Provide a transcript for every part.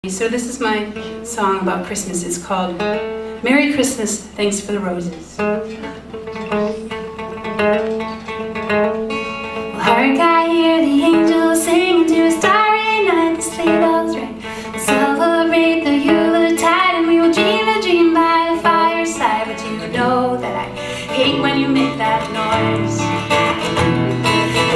So this is my song about Christmas. It's called Merry Christmas, Thanks for the Roses. Well, hark, I hear the angels sing to a starry night. The sleigh bells ring, we'll celebrate the Yuletide, and we will dream a dream by the fireside. But you know that I hate when you make that noise.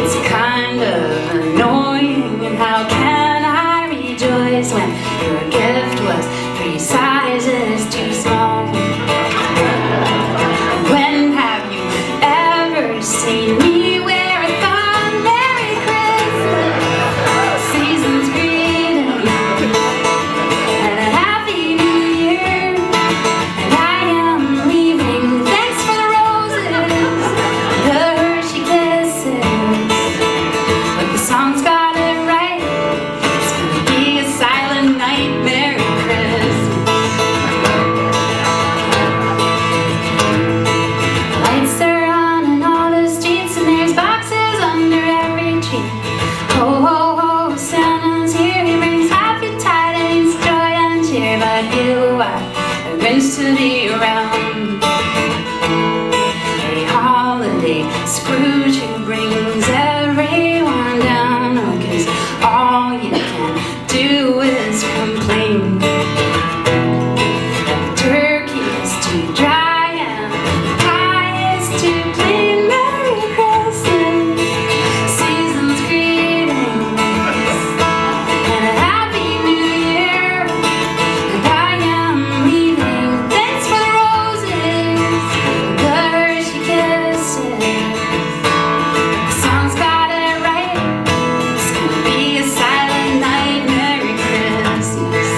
It's kind of annoying, and how can I rejoice when your gift was 3 sizes too small? When have you ever seen me wear a thong? Merry Christmas, season's greeting, and a Happy New Year. And I am leaving, thanks for the roses, the Hershey kisses. But the song's got it right, it's gonna be a silent night. Merry Christmas. Lights are on in all the streets, and there's boxes under every tree. Ho, ho, ho, Santa's here, he brings happy tidings, joy and cheer. But you are a Grinch to be around, a holiday Scrooge who brings everyone down. Oh, 'cause all you can do is complain. The turkey is too dry and the pie is too plain. Merry Christmas, season's greetings, and a Happy New Year. And I am leaving, thanks for the roses, the Hershey kisses. The song's got it right, it's gonna be a silent night. Merry Christmas.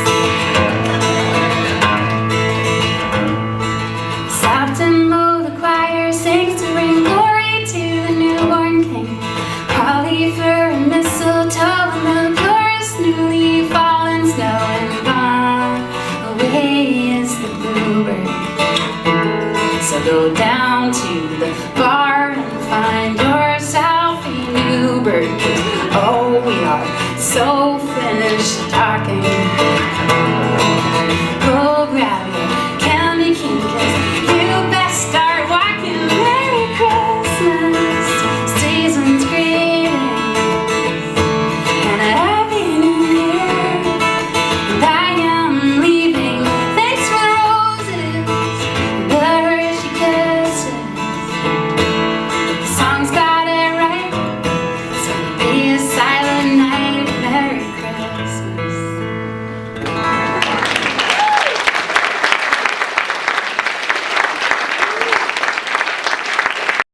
Soft and low the choir sings to bring glory to the newborn King. Holly, fir, and mistletoe, and the glorious newly fallen snow. And gone away is the bluebird. So go down to the bar and find yourself a new bird. 'Cause oh, we are so finished talking.